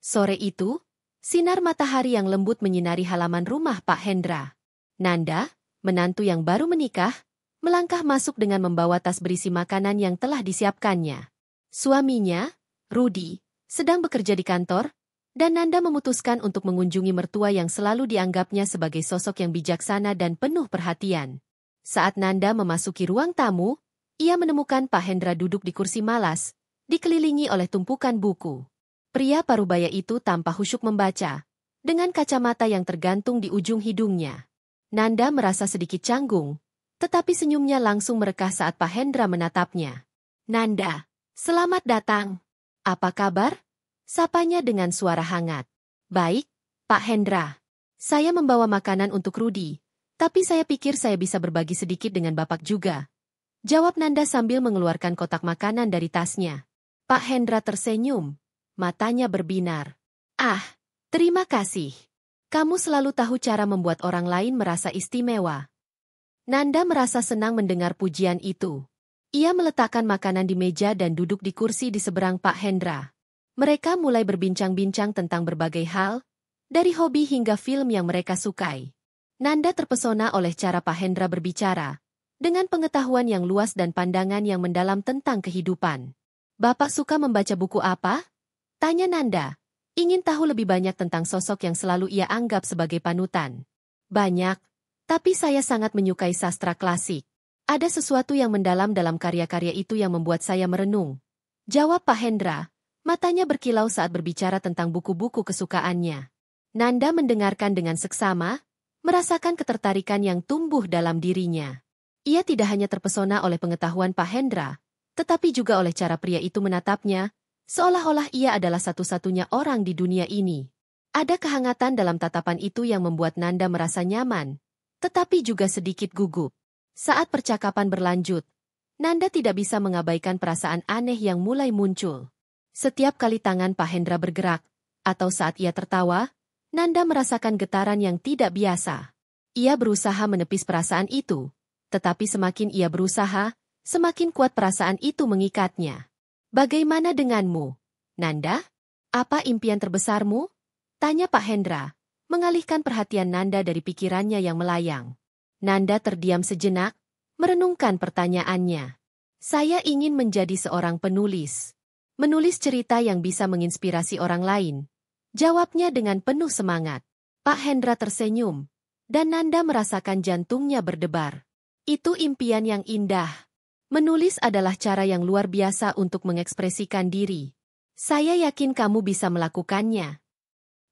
Sore itu, sinar matahari yang lembut menyinari halaman rumah Pak Hendra. Nanda, menantu yang baru menikah, melangkah masuk dengan membawa tas berisi makanan yang telah disiapkannya. Suaminya, Rudy, sedang bekerja di kantor, dan Nanda memutuskan untuk mengunjungi mertua yang selalu dianggapnya sebagai sosok yang bijaksana dan penuh perhatian. Saat Nanda memasuki ruang tamu, ia menemukan Pak Hendra duduk di kursi malas, dikelilingi oleh tumpukan buku. Pria parubaya itu tampak khusyuk membaca, dengan kacamata yang tergantung di ujung hidungnya. Nanda merasa sedikit canggung, tetapi senyumnya langsung merekah saat Pak Hendra menatapnya. "Nanda, selamat datang. Apa kabar?" Sapanya dengan suara hangat. "Baik, Pak Hendra. Saya membawa makanan untuk Rudy, tapi saya pikir saya bisa berbagi sedikit dengan Bapak juga," jawab Nanda sambil mengeluarkan kotak makanan dari tasnya. Pak Hendra tersenyum, matanya berbinar. "Ah, terima kasih. Kamu selalu tahu cara membuat orang lain merasa istimewa." Nanda merasa senang mendengar pujian itu. Ia meletakkan makanan di meja dan duduk di kursi di seberang Pak Hendra. Mereka mulai berbincang-bincang tentang berbagai hal, dari hobi hingga film yang mereka sukai. Nanda terpesona oleh cara Pak Hendra berbicara, dengan pengetahuan yang luas dan pandangan yang mendalam tentang kehidupan. "Bapak suka membaca buku apa?" tanya Nanda, ingin tahu lebih banyak tentang sosok yang selalu ia anggap sebagai panutan. "Banyak, tapi saya sangat menyukai sastra klasik. Ada sesuatu yang mendalam dalam karya-karya itu yang membuat saya merenung," jawab Pak Hendra, matanya berkilau saat berbicara tentang buku-buku kesukaannya. Nanda mendengarkan dengan seksama, merasakan ketertarikan yang tumbuh dalam dirinya. Ia tidak hanya terpesona oleh pengetahuan Pak Hendra, tetapi juga oleh cara pria itu menatapnya, seolah-olah ia adalah satu-satunya orang di dunia ini. Ada kehangatan dalam tatapan itu yang membuat Nanda merasa nyaman, tetapi juga sedikit gugup. Saat percakapan berlanjut, Nanda tidak bisa mengabaikan perasaan aneh yang mulai muncul. Setiap kali tangan Pak Hendra bergerak, atau saat ia tertawa, Nanda merasakan getaran yang tidak biasa. Ia berusaha menepis perasaan itu, tetapi semakin ia berusaha, semakin kuat perasaan itu mengikatnya. "Bagaimana denganmu, Nanda? Apa impian terbesarmu?" tanya Pak Hendra, mengalihkan perhatian Nanda dari pikirannya yang melayang. Nanda terdiam sejenak, merenungkan pertanyaannya. "Saya ingin menjadi seorang penulis. Menulis cerita yang bisa menginspirasi orang lain," jawabnya dengan penuh semangat. Pak Hendra tersenyum, dan Nanda merasakan jantungnya berdebar. "Itu impian yang indah. Menulis adalah cara yang luar biasa untuk mengekspresikan diri. Saya yakin kamu bisa melakukannya."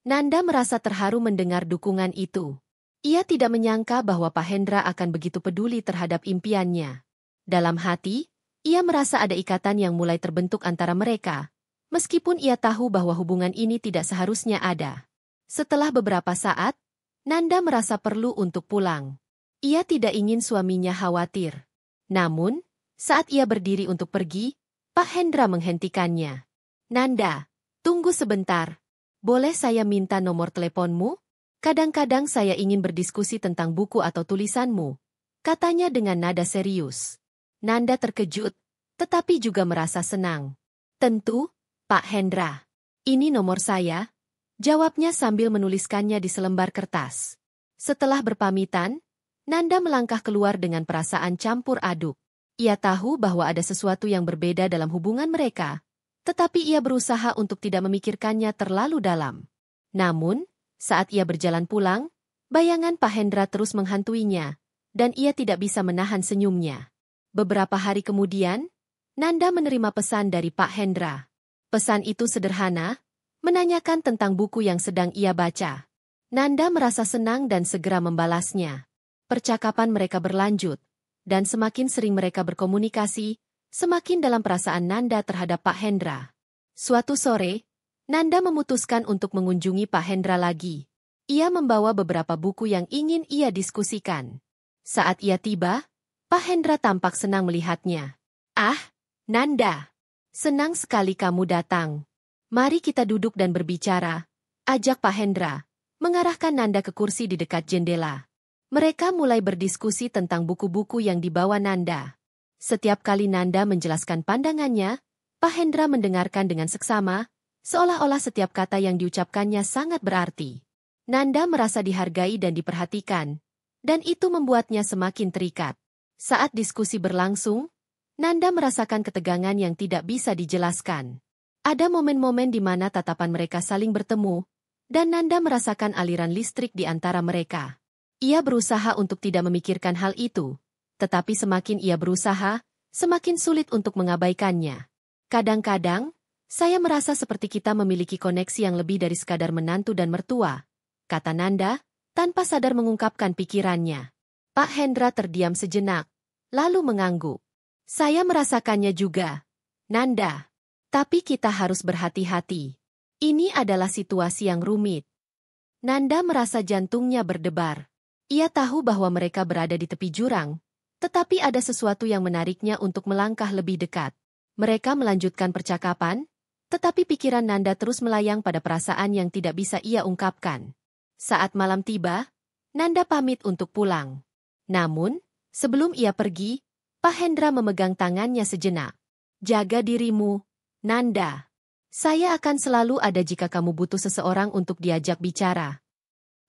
Nanda merasa terharu mendengar dukungan itu. Ia tidak menyangka bahwa Pak Hendra akan begitu peduli terhadap impiannya. Dalam hati, ia merasa ada ikatan yang mulai terbentuk antara mereka, meskipun ia tahu bahwa hubungan ini tidak seharusnya ada. Setelah beberapa saat, Nanda merasa perlu untuk pulang. Ia tidak ingin suaminya khawatir. Namun, saat ia berdiri untuk pergi, Pak Hendra menghentikannya. "Nanda, tunggu sebentar. Boleh saya minta nomor teleponmu? Kadang-kadang saya ingin berdiskusi tentang buku atau tulisanmu," katanya dengan nada serius. Nanda terkejut, tetapi juga merasa senang. "Tentu, Pak Hendra. Ini nomor saya," jawabnya sambil menuliskannya di selembar kertas. Setelah berpamitan, Nanda melangkah keluar dengan perasaan campur aduk. Ia tahu bahwa ada sesuatu yang berbeda dalam hubungan mereka, tetapi ia berusaha untuk tidak memikirkannya terlalu dalam. Namun, saat ia berjalan pulang, bayangan Pak Hendra terus menghantuinya, dan ia tidak bisa menahan senyumnya. Beberapa hari kemudian, Nanda menerima pesan dari Pak Hendra. Pesan itu sederhana, menanyakan tentang buku yang sedang ia baca. Nanda merasa senang dan segera membalasnya. Percakapan mereka berlanjut, dan semakin sering mereka berkomunikasi, semakin dalam perasaan Nanda terhadap Pak Hendra. Suatu sore, Nanda memutuskan untuk mengunjungi Pak Hendra lagi. Ia membawa beberapa buku yang ingin ia diskusikan. Saat ia tiba, Pak Hendra tampak senang melihatnya. "Ah, Nanda, senang sekali kamu datang. Mari kita duduk dan berbicara," ajak Pak Hendra, mengarahkan Nanda ke kursi di dekat jendela. Mereka mulai berdiskusi tentang buku-buku yang dibawa Nanda. Setiap kali Nanda menjelaskan pandangannya, Pak Hendra mendengarkan dengan seksama, seolah-olah setiap kata yang diucapkannya sangat berarti. Nanda merasa dihargai dan diperhatikan, dan itu membuatnya semakin terikat. Saat diskusi berlangsung, Nanda merasakan ketegangan yang tidak bisa dijelaskan. Ada momen-momen di mana tatapan mereka saling bertemu, dan Nanda merasakan aliran listrik di antara mereka. Ia berusaha untuk tidak memikirkan hal itu, tetapi semakin ia berusaha, semakin sulit untuk mengabaikannya. Kadang-kadang, saya merasa seperti kita memiliki koneksi yang lebih dari sekadar menantu dan mertua, kata Nanda, tanpa sadar mengungkapkan pikirannya. Pak Hendra terdiam sejenak, lalu mengangguk. Saya merasakannya juga, Nanda. Tapi kita harus berhati-hati. Ini adalah situasi yang rumit. Nanda merasa jantungnya berdebar. Ia tahu bahwa mereka berada di tepi jurang, tetapi ada sesuatu yang menariknya untuk melangkah lebih dekat. Mereka melanjutkan percakapan, tetapi pikiran Nanda terus melayang pada perasaan yang tidak bisa ia ungkapkan. Saat malam tiba, Nanda pamit untuk pulang. Namun, sebelum ia pergi, Pak Hendra memegang tangannya sejenak. Jaga dirimu, Nanda. Saya akan selalu ada jika kamu butuh seseorang untuk diajak bicara.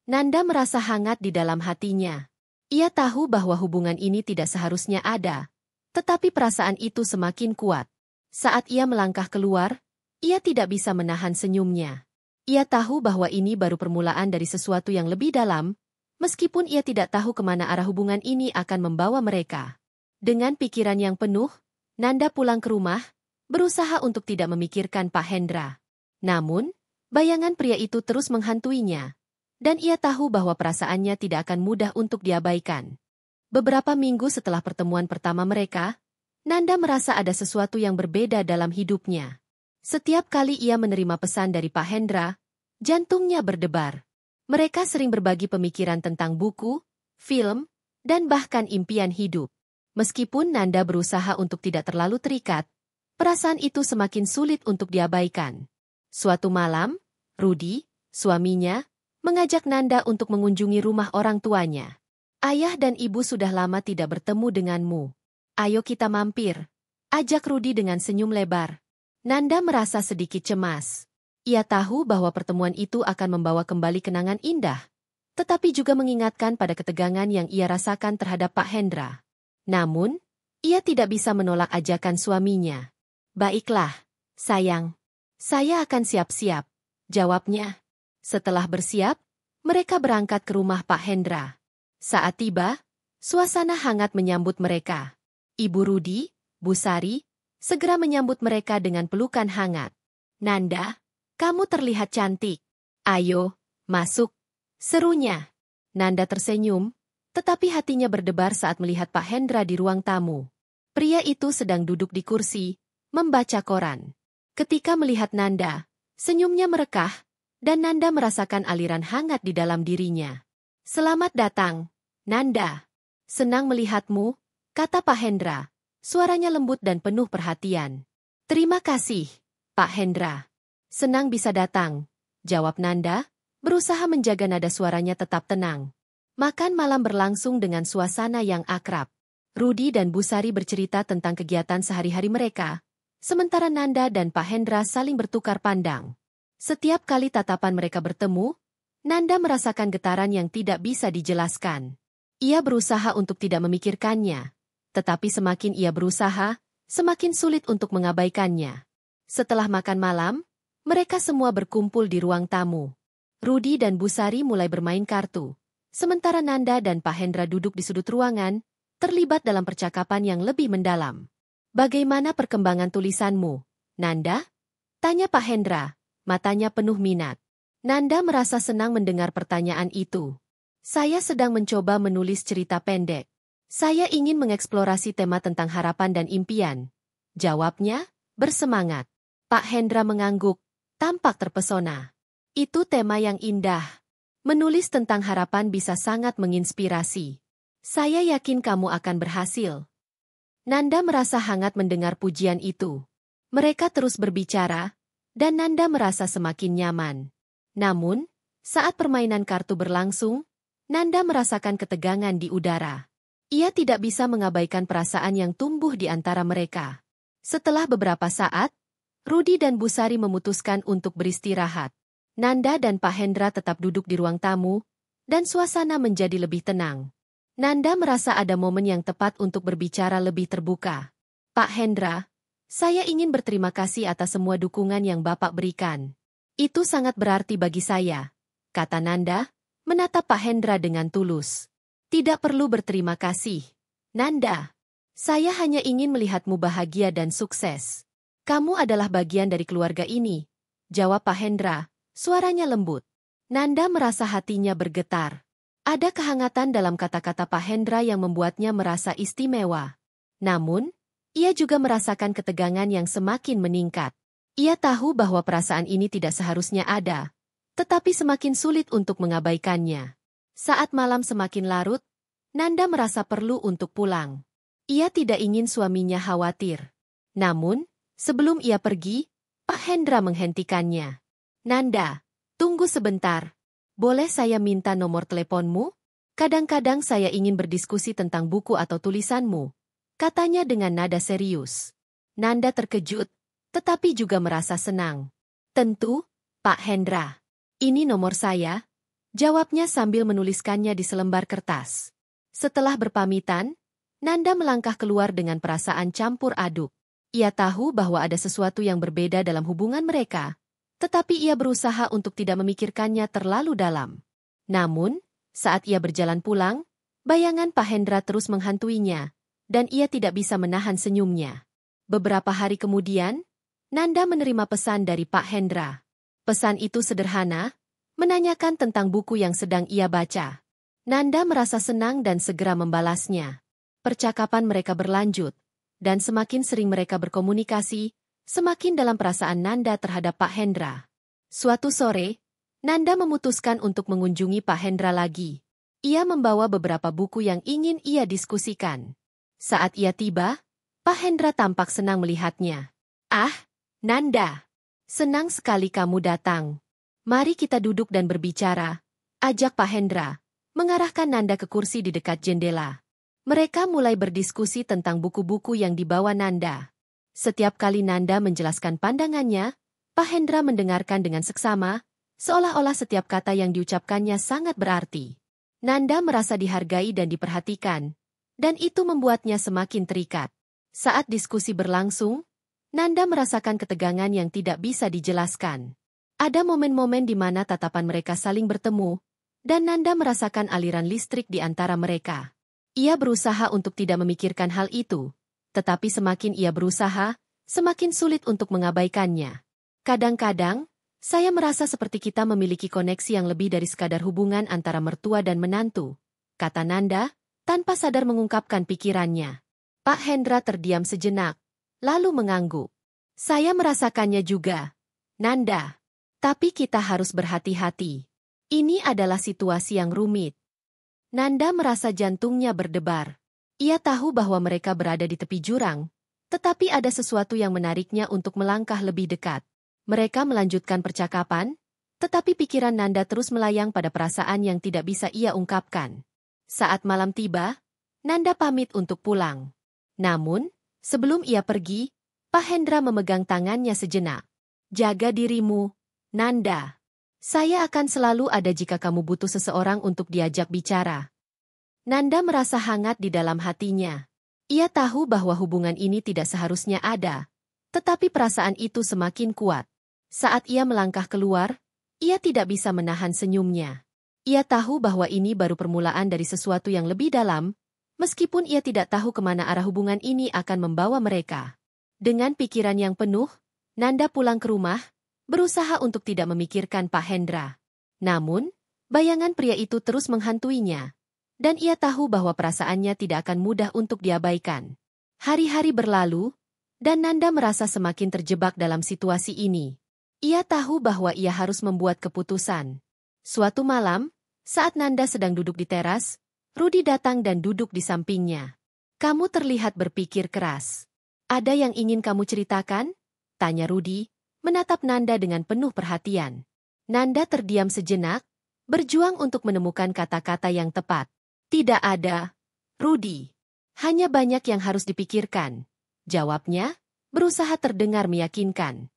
Nanda merasa hangat di dalam hatinya. Ia tahu bahwa hubungan ini tidak seharusnya ada, tetapi perasaan itu semakin kuat. Saat ia melangkah keluar, ia tidak bisa menahan senyumnya. Ia tahu bahwa ini baru permulaan dari sesuatu yang lebih dalam, meskipun ia tidak tahu kemana arah hubungan ini akan membawa mereka. Dengan pikiran yang penuh, Nanda pulang ke rumah, berusaha untuk tidak memikirkan Pak Hendra. Namun, bayangan pria itu terus menghantuinya, dan ia tahu bahwa perasaannya tidak akan mudah untuk diabaikan. Beberapa minggu setelah pertemuan pertama mereka, Nanda merasa ada sesuatu yang berbeda dalam hidupnya. Setiap kali ia menerima pesan dari Pak Hendra, jantungnya berdebar. Mereka sering berbagi pemikiran tentang buku, film, dan bahkan impian hidup. Meskipun Nanda berusaha untuk tidak terlalu terikat, perasaan itu semakin sulit untuk diabaikan. Suatu malam, Rudy, suaminya, mengajak Nanda untuk mengunjungi rumah orang tuanya. Ayah dan ibu sudah lama tidak bertemu denganmu. Ayo kita mampir, ajak Rudy dengan senyum lebar. Nanda merasa sedikit cemas. Ia tahu bahwa pertemuan itu akan membawa kembali kenangan indah, tetapi juga mengingatkan pada ketegangan yang ia rasakan terhadap Pak Hendra. Namun, ia tidak bisa menolak ajakan suaminya. Baiklah, sayang. Saya akan siap-siap, jawabnya. Setelah bersiap, mereka berangkat ke rumah Pak Hendra. Saat tiba, suasana hangat menyambut mereka. Ibu Rudy, Bu Sari, segera menyambut mereka dengan pelukan hangat. Nanda, kamu terlihat cantik. Ayo, masuk, serunya. Nanda tersenyum, tetapi hatinya berdebar saat melihat Pak Hendra di ruang tamu. Pria itu sedang duduk di kursi, membaca koran. Ketika melihat Nanda, senyumnya merekah, dan Nanda merasakan aliran hangat di dalam dirinya. Selamat datang, Nanda. Senang melihatmu, kata Pak Hendra. Suaranya lembut dan penuh perhatian. Terima kasih, Pak Hendra. Senang bisa datang, jawab Nanda, berusaha menjaga nada suaranya tetap tenang. Makan malam berlangsung dengan suasana yang akrab. Rudy dan Bu Sari bercerita tentang kegiatan sehari-hari mereka, sementara Nanda dan Pak Hendra saling bertukar pandang. Setiap kali tatapan mereka bertemu, Nanda merasakan getaran yang tidak bisa dijelaskan. Ia berusaha untuk tidak memikirkannya, tetapi semakin ia berusaha, semakin sulit untuk mengabaikannya. Setelah makan malam, mereka semua berkumpul di ruang tamu. Rudy dan Bu Sari mulai bermain kartu, sementara Nanda dan Pak Hendra duduk di sudut ruangan, terlibat dalam percakapan yang lebih mendalam. Bagaimana perkembangan tulisanmu, Nanda? Tanya Pak Hendra, matanya penuh minat. Nanda merasa senang mendengar pertanyaan itu. Saya sedang mencoba menulis cerita pendek. Saya ingin mengeksplorasi tema tentang harapan dan impian. Jawabnya, bersemangat. Pak Hendra mengangguk, tampak terpesona. Itu tema yang indah. Menulis tentang harapan bisa sangat menginspirasi. Saya yakin kamu akan berhasil. Nanda merasa hangat mendengar pujian itu. Mereka terus berbicara, dan Nanda merasa semakin nyaman. Namun, saat permainan kartu berlangsung, Nanda merasakan ketegangan di udara. Ia tidak bisa mengabaikan perasaan yang tumbuh di antara mereka. Setelah beberapa saat, Rudi dan Busari memutuskan untuk beristirahat. Nanda dan Pak Hendra tetap duduk di ruang tamu, dan suasana menjadi lebih tenang. Nanda merasa ada momen yang tepat untuk berbicara lebih terbuka. Pak Hendra, saya ingin berterima kasih atas semua dukungan yang Bapak berikan. Itu sangat berarti bagi saya, kata Nanda, menatap Pak Hendra dengan tulus. Tidak perlu berterima kasih, Nanda. Saya hanya ingin melihatmu bahagia dan sukses. Kamu adalah bagian dari keluarga ini, jawab Pak Hendra, suaranya lembut. Nanda merasa hatinya bergetar. Ada kehangatan dalam kata-kata Pak Hendra yang membuatnya merasa istimewa. Namun, ia juga merasakan ketegangan yang semakin meningkat. Ia tahu bahwa perasaan ini tidak seharusnya ada, tetapi semakin sulit untuk mengabaikannya. Saat malam semakin larut, Nanda merasa perlu untuk pulang. Ia tidak ingin suaminya khawatir. Namun, sebelum ia pergi, Pak Hendra menghentikannya. Nanda, tunggu sebentar. Boleh saya minta nomor teleponmu? Kadang-kadang saya ingin berdiskusi tentang buku atau tulisanmu, katanya dengan nada serius. Nanda terkejut, tetapi juga merasa senang. Tentu, Pak Hendra. Ini nomor saya, jawabnya sambil menuliskannya di selembar kertas. Setelah berpamitan, Nanda melangkah keluar dengan perasaan campur aduk. Ia tahu bahwa ada sesuatu yang berbeda dalam hubungan mereka, tetapi ia berusaha untuk tidak memikirkannya terlalu dalam. Namun, saat ia berjalan pulang, bayangan Pak Hendra terus menghantuinya, dan ia tidak bisa menahan senyumnya. Beberapa hari kemudian, Nanda menerima pesan dari Pak Hendra. Pesan itu sederhana, menanyakan tentang buku yang sedang ia baca. Nanda merasa senang dan segera membalasnya. Percakapan mereka berlanjut, dan semakin sering mereka berkomunikasi, semakin dalam perasaan Nanda terhadap Pak Hendra. Suatu sore, Nanda memutuskan untuk mengunjungi Pak Hendra lagi. Ia membawa beberapa buku yang ingin ia diskusikan. Saat ia tiba, Pak Hendra tampak senang melihatnya. Ah, Nanda, senang sekali kamu datang. Mari kita duduk dan berbicara, ajak Pak Hendra, mengarahkan Nanda ke kursi di dekat jendela. Mereka mulai berdiskusi tentang buku-buku yang dibawa Nanda. Setiap kali Nanda menjelaskan pandangannya, Pak Hendra mendengarkan dengan seksama, seolah-olah setiap kata yang diucapkannya sangat berarti. Nanda merasa dihargai dan diperhatikan, dan itu membuatnya semakin terikat. Saat diskusi berlangsung, Nanda merasakan ketegangan yang tidak bisa dijelaskan. Ada momen-momen di mana tatapan mereka saling bertemu, dan Nanda merasakan aliran listrik di antara mereka. Ia berusaha untuk tidak memikirkan hal itu, tetapi semakin ia berusaha, semakin sulit untuk mengabaikannya. Kadang-kadang, saya merasa seperti kita memiliki koneksi yang lebih dari sekadar hubungan antara mertua dan menantu, kata Nanda, tanpa sadar mengungkapkan pikirannya. Pak Hendra terdiam sejenak, lalu mengangguk. Saya merasakannya juga, Nanda. Tapi kita harus berhati-hati. Ini adalah situasi yang rumit. Nanda merasa jantungnya berdebar. Ia tahu bahwa mereka berada di tepi jurang, tetapi ada sesuatu yang menariknya untuk melangkah lebih dekat. Mereka melanjutkan percakapan, tetapi pikiran Nanda terus melayang pada perasaan yang tidak bisa ia ungkapkan. Saat malam tiba, Nanda pamit untuk pulang. Namun, sebelum ia pergi, Pak Hendra memegang tangannya sejenak. Jaga dirimu, Nanda. Saya akan selalu ada jika kamu butuh seseorang untuk diajak bicara. Nanda merasa hangat di dalam hatinya. Ia tahu bahwa hubungan ini tidak seharusnya ada, tetapi perasaan itu semakin kuat. Saat ia melangkah keluar, ia tidak bisa menahan senyumnya. Ia tahu bahwa ini baru permulaan dari sesuatu yang lebih dalam, meskipun ia tidak tahu kemana arah hubungan ini akan membawa mereka. Dengan pikiran yang penuh, Nanda pulang ke rumah, berusaha untuk tidak memikirkan Pak Hendra. Namun, bayangan pria itu terus menghantuinya, dan ia tahu bahwa perasaannya tidak akan mudah untuk diabaikan. Hari-hari berlalu, dan Nanda merasa semakin terjebak dalam situasi ini. Ia tahu bahwa ia harus membuat keputusan. Suatu malam, saat Nanda sedang duduk di teras, Rudi datang dan duduk di sampingnya. Kamu terlihat berpikir keras. Ada yang ingin kamu ceritakan? Tanya Rudi, menatap Nanda dengan penuh perhatian. Nanda terdiam sejenak, berjuang untuk menemukan kata-kata yang tepat. Tidak ada, Rudi. Hanya banyak yang harus dipikirkan. Jawabnya, berusaha terdengar meyakinkan.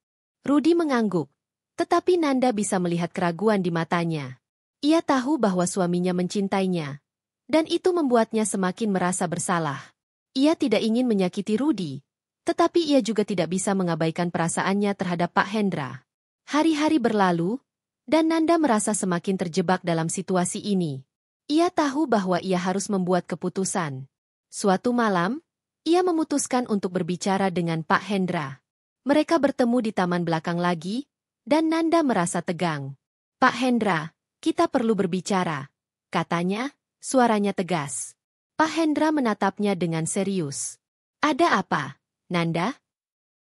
Rudy mengangguk. Tetapi Nanda bisa melihat keraguan di matanya. Ia tahu bahwa suaminya mencintainya. Dan itu membuatnya semakin merasa bersalah. Ia tidak ingin menyakiti Rudy. Tetapi ia juga tidak bisa mengabaikan perasaannya terhadap Pak Hendra. Hari-hari berlalu, dan Nanda merasa semakin terjebak dalam situasi ini. Ia tahu bahwa ia harus membuat keputusan. Suatu malam, ia memutuskan untuk berbicara dengan Pak Hendra. Mereka bertemu di taman belakang lagi, dan Nanda merasa tegang. Pak Hendra, kita perlu berbicara, katanya, suaranya tegas. Pak Hendra menatapnya dengan serius. Ada apa, Nanda?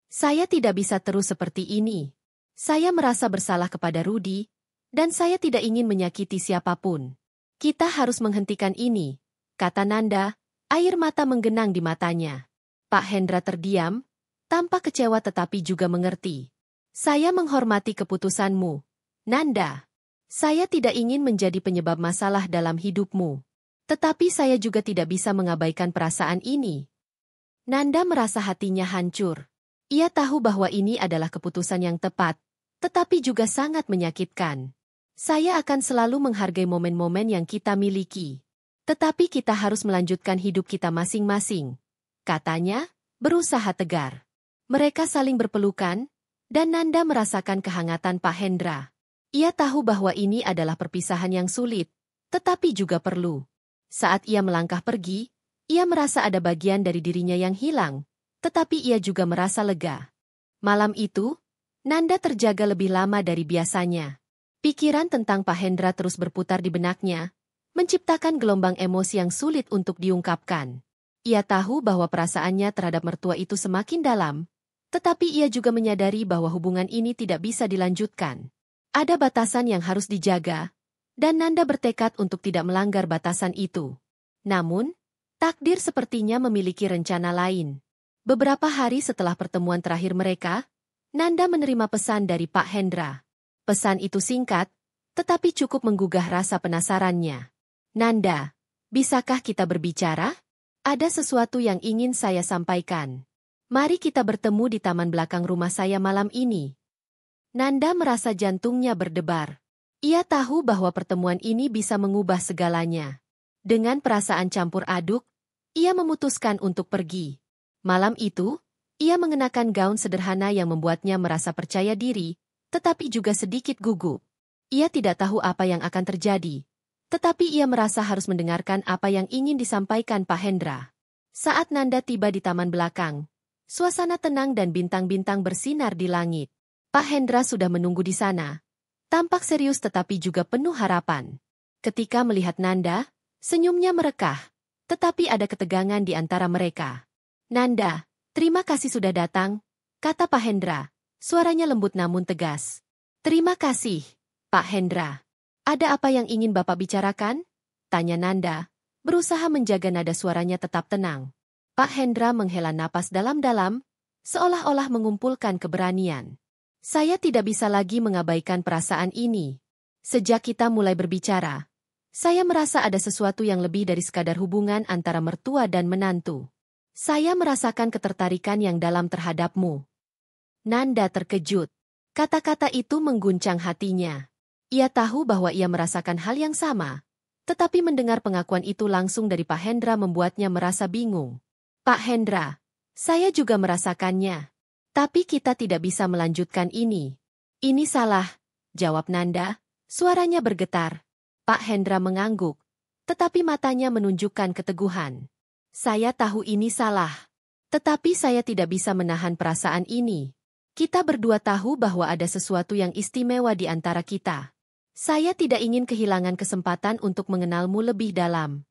Saya tidak bisa terus seperti ini. Saya merasa bersalah kepada Rudy, dan saya tidak ingin menyakiti siapapun. Kita harus menghentikan ini, kata Nanda, air mata menggenang di matanya. Pak Hendra terdiam, tampak kecewa tetapi juga mengerti. Saya menghormati keputusanmu, Nanda. Saya tidak ingin menjadi penyebab masalah dalam hidupmu. Tetapi saya juga tidak bisa mengabaikan perasaan ini. Nanda merasa hatinya hancur. Ia tahu bahwa ini adalah keputusan yang tepat, tetapi juga sangat menyakitkan. Saya akan selalu menghargai momen-momen yang kita miliki. Tetapi kita harus melanjutkan hidup kita masing-masing, katanya, berusaha tegar. Mereka saling berpelukan, dan Nanda merasakan kehangatan Pak Hendra. Ia tahu bahwa ini adalah perpisahan yang sulit, tetapi juga perlu. Saat ia melangkah pergi, ia merasa ada bagian dari dirinya yang hilang, tetapi ia juga merasa lega. Malam itu, Nanda terjaga lebih lama dari biasanya. Pikiran tentang Pak Hendra terus berputar di benaknya, menciptakan gelombang emosi yang sulit untuk diungkapkan. Ia tahu bahwa perasaannya terhadap mertua itu semakin dalam, tetapi ia juga menyadari bahwa hubungan ini tidak bisa dilanjutkan. Ada batasan yang harus dijaga, dan Nanda bertekad untuk tidak melanggar batasan itu. Namun, takdir sepertinya memiliki rencana lain. Beberapa hari setelah pertemuan terakhir mereka, Nanda menerima pesan dari Pak Hendra. Pesan itu singkat, tetapi cukup menggugah rasa penasarannya. Nanda, bisakah kita berbicara? Ada sesuatu yang ingin saya sampaikan. Mari kita bertemu di taman belakang rumah saya malam ini. Nanda merasa jantungnya berdebar. Ia tahu bahwa pertemuan ini bisa mengubah segalanya. Dengan perasaan campur aduk, ia memutuskan untuk pergi. Malam itu, ia mengenakan gaun sederhana yang membuatnya merasa percaya diri, tetapi juga sedikit gugup. Ia tidak tahu apa yang akan terjadi, tetapi ia merasa harus mendengarkan apa yang ingin disampaikan Pak Hendra. Saat Nanda tiba di taman belakang, suasana tenang dan bintang-bintang bersinar di langit. Pak Hendra sudah menunggu di sana. Tampak serius tetapi juga penuh harapan. Ketika melihat Nanda, senyumnya merekah, tetapi ada ketegangan di antara mereka. Nanda, terima kasih sudah datang, kata Pak Hendra. Suaranya lembut namun tegas. Terima kasih, Pak Hendra. Ada apa yang ingin Bapak bicarakan? Tanya Nanda, berusaha menjaga nada suaranya tetap tenang. Pak Hendra menghela napas dalam-dalam, seolah-olah mengumpulkan keberanian. Saya tidak bisa lagi mengabaikan perasaan ini. Sejak kita mulai berbicara, saya merasa ada sesuatu yang lebih dari sekadar hubungan antara mertua dan menantu. Saya merasakan ketertarikan yang dalam terhadapmu. Nanda terkejut. Kata-kata itu mengguncang hatinya. Ia tahu bahwa ia merasakan hal yang sama, tetapi mendengar pengakuan itu langsung dari Pak Hendra membuatnya merasa bingung. Pak Hendra, saya juga merasakannya. Tapi kita tidak bisa melanjutkan ini. Ini salah, jawab Nanda, suaranya bergetar. Pak Hendra mengangguk, tetapi matanya menunjukkan keteguhan. Saya tahu ini salah, tetapi saya tidak bisa menahan perasaan ini. Kita berdua tahu bahwa ada sesuatu yang istimewa di antara kita. Saya tidak ingin kehilangan kesempatan untuk mengenalmu lebih dalam.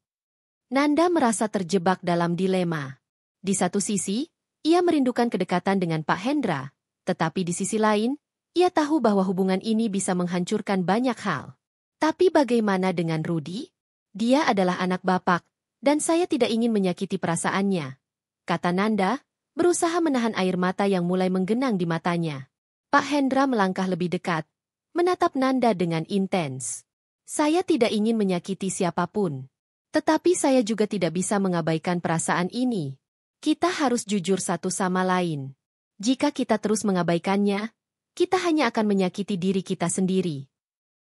Nanda merasa terjebak dalam dilema. Di satu sisi, ia merindukan kedekatan dengan Pak Hendra, tetapi di sisi lain, ia tahu bahwa hubungan ini bisa menghancurkan banyak hal. Tapi bagaimana dengan Rudy? Dia adalah anak Bapak, dan saya tidak ingin menyakiti perasaannya, kata Nanda, berusaha menahan air mata yang mulai menggenang di matanya. Pak Hendra melangkah lebih dekat, menatap Nanda dengan intens. Saya tidak ingin menyakiti siapapun, tetapi saya juga tidak bisa mengabaikan perasaan ini. Kita harus jujur satu sama lain. Jika kita terus mengabaikannya, kita hanya akan menyakiti diri kita sendiri.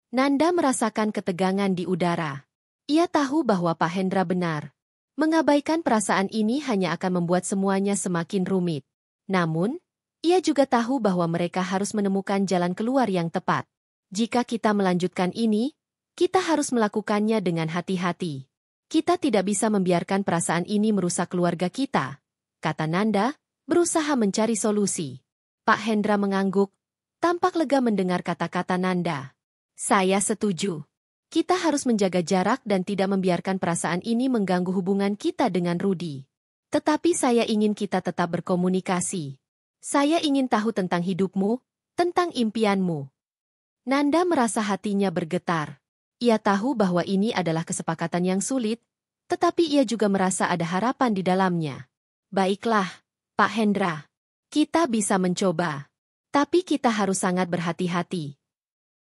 Nanda merasakan ketegangan di udara. Ia tahu bahwa Pak Hendra benar. Mengabaikan perasaan ini hanya akan membuat semuanya semakin rumit. Namun, ia juga tahu bahwa mereka harus menemukan jalan keluar yang tepat. Jika kita melanjutkan ini, kita harus melakukannya dengan hati-hati. Kita tidak bisa membiarkan perasaan ini merusak keluarga kita, kata Nanda, berusaha mencari solusi. Pak Hendra mengangguk, tampak lega mendengar kata-kata Nanda. Saya setuju. Kita harus menjaga jarak dan tidak membiarkan perasaan ini mengganggu hubungan kita dengan Rudy. Tetapi saya ingin kita tetap berkomunikasi. Saya ingin tahu tentang hidupmu, tentang impianmu. Nanda merasa hatinya bergetar. Ia tahu bahwa ini adalah kesepakatan yang sulit, tetapi ia juga merasa ada harapan di dalamnya. Baiklah, Pak Hendra. Kita bisa mencoba. Tapi kita harus sangat berhati-hati.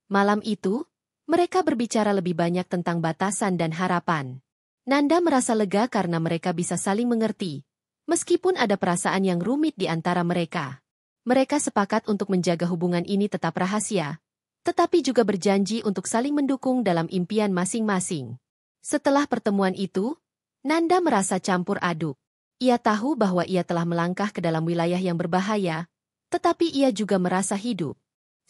Malam itu, mereka berbicara lebih banyak tentang batasan dan harapan. Nanda merasa lega karena mereka bisa saling mengerti, meskipun ada perasaan yang rumit di antara mereka. Mereka sepakat untuk menjaga hubungan ini tetap rahasia, tetapi juga berjanji untuk saling mendukung dalam impian masing-masing. Setelah pertemuan itu, Nanda merasa campur aduk. Ia tahu bahwa ia telah melangkah ke dalam wilayah yang berbahaya, tetapi ia juga merasa hidup.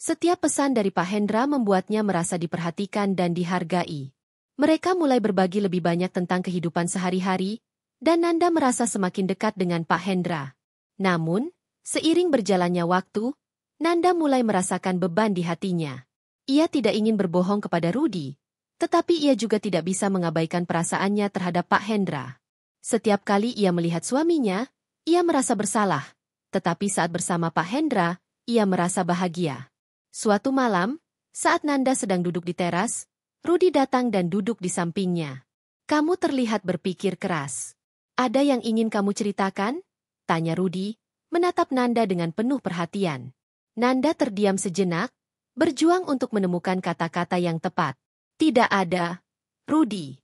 Setiap pesan dari Pak Hendra membuatnya merasa diperhatikan dan dihargai. Mereka mulai berbagi lebih banyak tentang kehidupan sehari-hari, dan Nanda merasa semakin dekat dengan Pak Hendra. Namun, seiring berjalannya waktu, Nanda mulai merasakan beban di hatinya. Ia tidak ingin berbohong kepada Rudy, tetapi ia juga tidak bisa mengabaikan perasaannya terhadap Pak Hendra. Setiap kali ia melihat suaminya, ia merasa bersalah, tetapi saat bersama Pak Hendra, ia merasa bahagia. Suatu malam, saat Nanda sedang duduk di teras, Rudy datang dan duduk di sampingnya. Kamu terlihat berpikir keras. Ada yang ingin kamu ceritakan? Tanya Rudy, menatap Nanda dengan penuh perhatian. Nanda terdiam sejenak, berjuang untuk menemukan kata-kata yang tepat. Tidak ada, Rudy.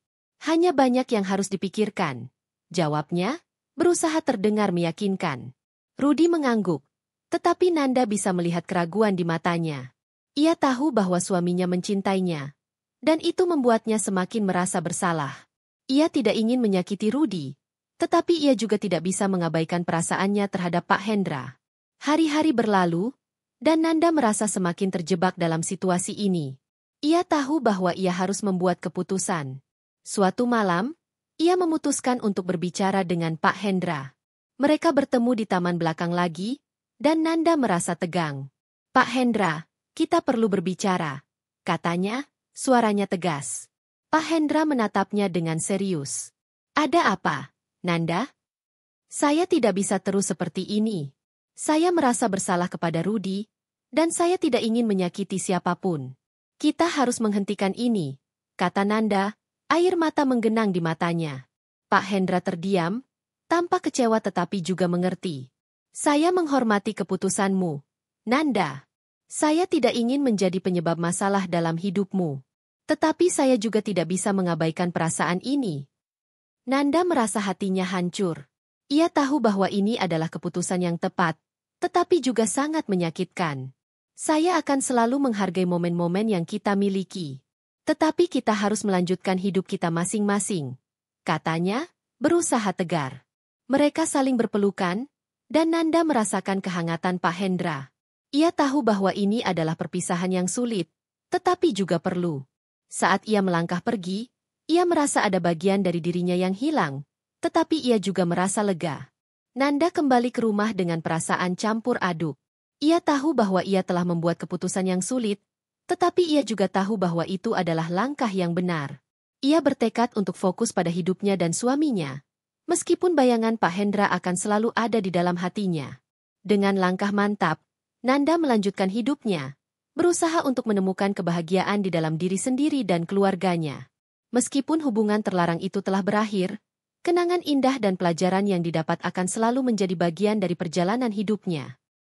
Hanya banyak yang harus dipikirkan. Jawabnya, berusaha terdengar meyakinkan. Rudy mengangguk. Tetapi Nanda bisa melihat keraguan di matanya. Ia tahu bahwa suaminya mencintainya, dan itu membuatnya semakin merasa bersalah. Ia tidak ingin menyakiti Rudy, tetapi ia juga tidak bisa mengabaikan perasaannya terhadap Pak Hendra. Hari-hari berlalu, dan Nanda merasa semakin terjebak dalam situasi ini. Ia tahu bahwa ia harus membuat keputusan. Suatu malam, ia memutuskan untuk berbicara dengan Pak Hendra. Mereka bertemu di taman belakang lagi, dan Nanda merasa tegang. Pak Hendra, kita perlu berbicara, katanya, suaranya tegas. Pak Hendra menatapnya dengan serius. Ada apa, Nanda? Saya tidak bisa terus seperti ini. Saya merasa bersalah kepada Rudy, dan saya tidak ingin menyakiti siapapun. Kita harus menghentikan ini, kata Nanda, air mata menggenang di matanya. Pak Hendra terdiam, tampak kecewa tetapi juga mengerti. Saya menghormati keputusanmu, Nanda. Saya tidak ingin menjadi penyebab masalah dalam hidupmu. Tetapi saya juga tidak bisa mengabaikan perasaan ini. Nanda merasa hatinya hancur. Ia tahu bahwa ini adalah keputusan yang tepat, tetapi juga sangat menyakitkan. Saya akan selalu menghargai momen-momen yang kita miliki. Tetapi kita harus melanjutkan hidup kita masing-masing, katanya, berusaha tegar. Mereka saling berpelukan, dan Nanda merasakan kehangatan Pak Hendra. Ia tahu bahwa ini adalah perpisahan yang sulit, tetapi juga perlu. Saat ia melangkah pergi, ia merasa ada bagian dari dirinya yang hilang, tetapi ia juga merasa lega. Nanda kembali ke rumah dengan perasaan campur aduk. Ia tahu bahwa ia telah membuat keputusan yang sulit, tetapi ia juga tahu bahwa itu adalah langkah yang benar. Ia bertekad untuk fokus pada hidupnya dan suaminya. Meskipun bayangan Pak Hendra akan selalu ada di dalam hatinya. Dengan langkah mantap, Nanda melanjutkan hidupnya, berusaha untuk menemukan kebahagiaan di dalam diri sendiri dan keluarganya. Meskipun hubungan terlarang itu telah berakhir, kenangan indah dan pelajaran yang didapat akan selalu menjadi bagian dari perjalanan hidupnya.